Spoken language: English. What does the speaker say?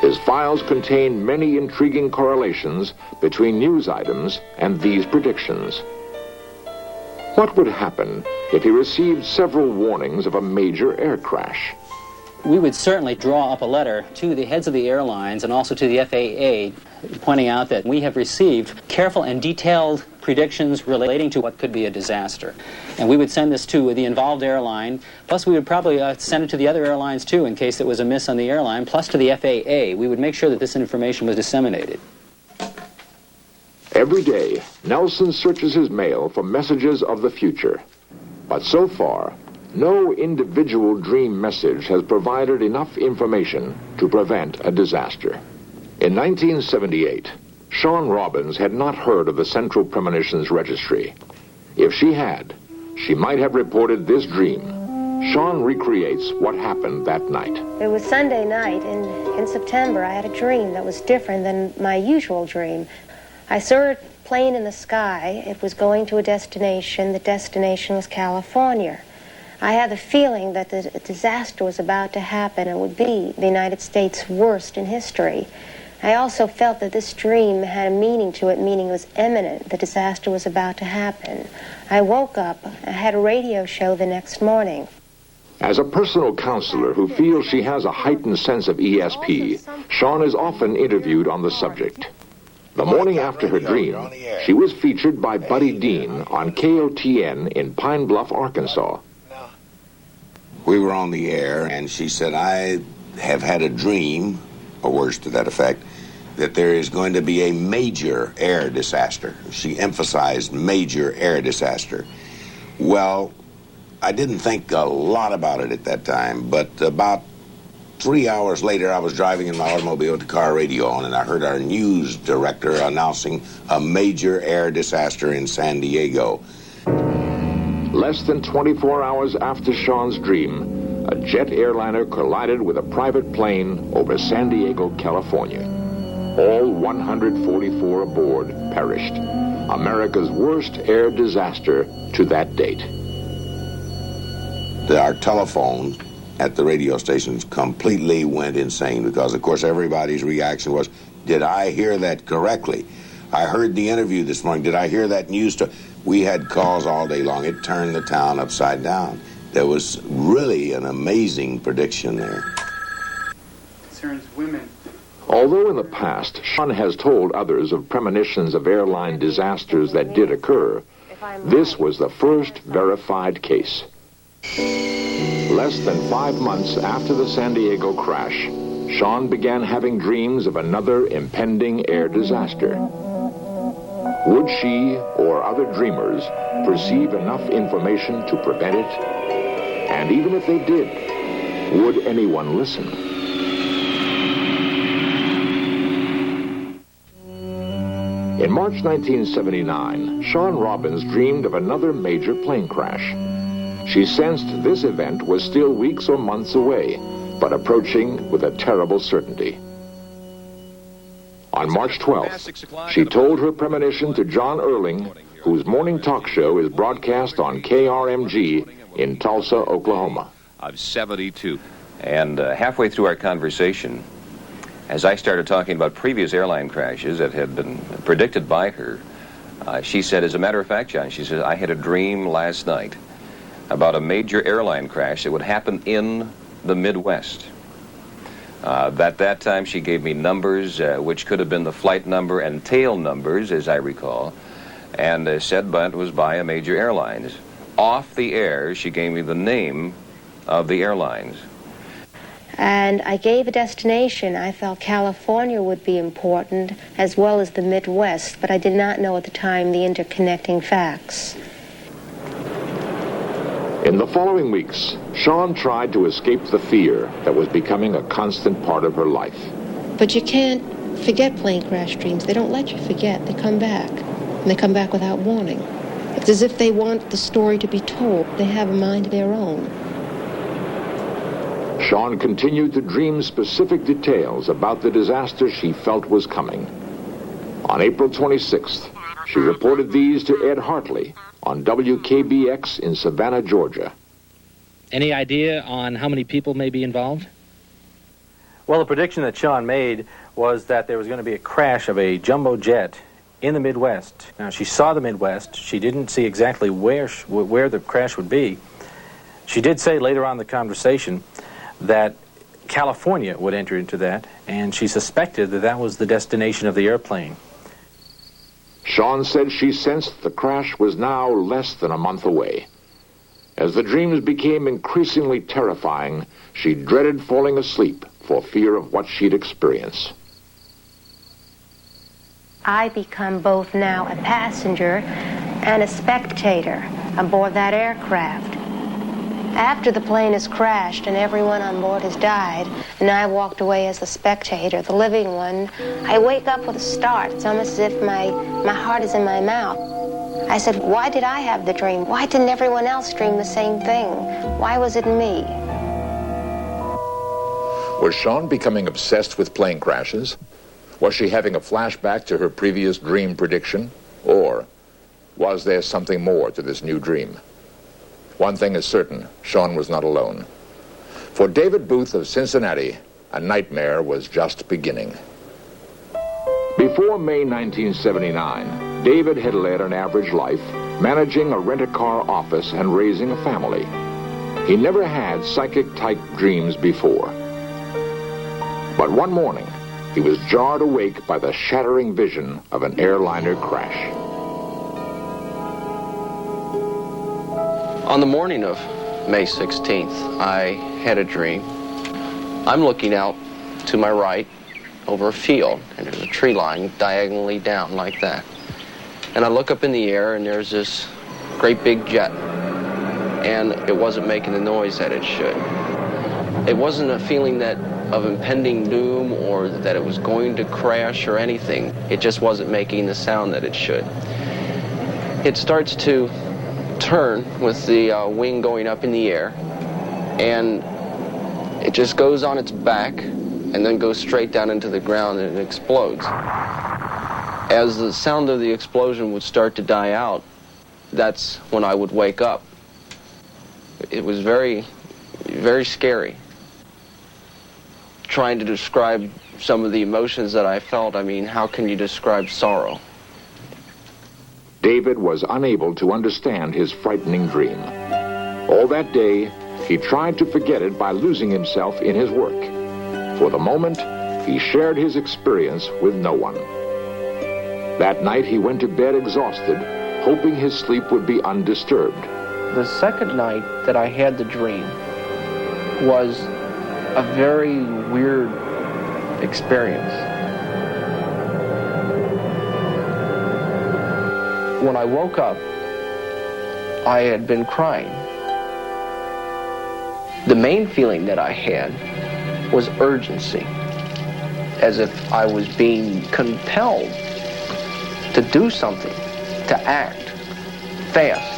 His files contain many intriguing correlations between news items and these predictions. What would happen if he received several warnings of a major air crash? We would certainly draw up a letter to the heads of the airlines and also to the FAA pointing out that we have received careful and detailed predictions relating to what could be a disaster. And we would send this to the involved airline, plus we would probably send it to the other airlines too in case it was a miss on the airline, plus to the FAA. We would make sure that this information was disseminated. Every day, Nelson searches his mail for messages of the future. But so far, no individual dream message has provided enough information to prevent a disaster. In 1978, Shawn Robbins had not heard of the Central Premonitions Registry. If she had, she might have reported this dream. Shawn recreates what happened that night. It was Sunday night, and in September I had a dream that was different than my usual dream. I saw a plane in the sky. It was going to a destination. The destination was California. I had the feeling that the disaster was about to happen and would be the United States' worst in history. I also felt that this dream had a meaning to it, meaning it was imminent. The disaster was about to happen. I woke up. I had a radio show the next morning. As a personal counselor who feels she has a heightened sense of ESP, Shawn is often interviewed on the subject. The morning after her dream, she was featured by Buddy Dean on KOTN in Pine Bluff, Arkansas. We were on the air, and she said, I have had a dream, or words to that effect, that there is going to be a major air disaster. She emphasized major air disaster. Well, I didn't think a lot about it at that time, but about 3 hours later, I was driving in my automobile with the car radio on, and I heard our news director announcing a major air disaster in San Diego. Less than 24 hours after Shawn's dream, a jet airliner collided with a private plane over San Diego, California. All 144 aboard perished. America's worst air disaster to that date. Our telephone at the radio stations completely went insane because, of course, everybody's reaction was, did I hear that correctly? I heard the interview this morning. Did I hear that news? We had calls all day long. It turned the town upside down. There was really an amazing prediction there. Concerns women. Although in the past, Shawn has told others of premonitions of airline disasters that did occur, this was the first verified case. Less than 5 months after the San Diego crash, Shawn began having dreams of another impending air disaster. Would she or other dreamers perceive enough information to prevent it? And even if they did, would anyone listen? In March 1979, Shawn Robbins dreamed of another major plane crash. She sensed this event was still weeks or months away, but approaching with a terrible certainty. On March 12th, she told her premonition to John Erling, whose morning talk show is broadcast on KRMG in Tulsa, Oklahoma. Of 72. And halfway through our conversation, as I started talking about previous airline crashes that had been predicted by her, she said, as a matter of fact, John, she said, I had a dream last night about a major airline crash that would happen in the Midwest. At that time, she gave me numbers, which could have been the flight number and tail numbers, as I recall, and said but it was by a major airlines. Off the air, she gave me the name of the airlines. And I gave a destination. I felt California would be important, as well as the Midwest, but I did not know at the time the interconnecting facts. In the following weeks, Shawn tried to escape the fear that was becoming a constant part of her life. But you can't forget plane crash dreams. They don't let you forget. They come back. And they come back without warning. It's as if they want the story to be told. They have a mind of their own. Shawn continued to dream specific details about the disaster she felt was coming. On April 26th, she reported these to Ed Hartley on WKBX in Savannah, Georgia. Any idea on how many people may be involved? Well, the prediction that Sean made was that there was going to be a crash of a jumbo jet in the Midwest. Now, she saw the Midwest. She didn't see exactly where the crash would be. She did say later on in the conversation that California would enter into that, and she suspected that that was the destination of the airplane. Sean said she sensed the crash was now less than a month away. As the dreams became increasingly terrifying, she dreaded falling asleep for fear of what she'd experience. I become both now a passenger and a spectator aboard that aircraft. After the plane has crashed and everyone on board has died, and I walked away as the spectator, the living one, I wake up with a start. It's almost as if my heart is in my mouth. I said, why did I have the dream? Why didn't everyone else dream the same thing? Why was it me? Was Sean becoming obsessed with plane crashes? Was she having a flashback to her previous dream prediction? Or was there something more to this new dream? One thing is certain, Sean was not alone. For David Booth of Cincinnati, a nightmare was just beginning. Before May 1979, David had led an average life, managing a rent-a-car office and raising a family. He never had psychic-type dreams before. But one morning, he was jarred awake by the shattering vision of an airliner crash. On the morning of May 16th, I had a dream. I'm looking out to my right over a field, and there's a tree line diagonally down like that. And I look up in the air, and there's this great big jet, and it wasn't making the noise that it should. It wasn't a feeling of impending doom or that it was going to crash or anything. It just wasn't making the sound that it should. It starts to turn with the wing going up in the air, and it just goes on its back and then goes straight down into the ground and it explodes. As the sound of the explosion would start to die out, that's when I would wake up. It was very, very scary. Trying to describe some of the emotions that I felt, I mean, how can you describe sorrow? David was unable to understand his frightening dream. All that day, he tried to forget it by losing himself in his work. For the moment, he shared his experience with no one. That night, he went to bed exhausted, hoping his sleep would be undisturbed. The second night that I had the dream was a very weird experience. When I woke up, I had been crying. The main feeling that I had was urgency, as if I was being compelled to do something, to act fast.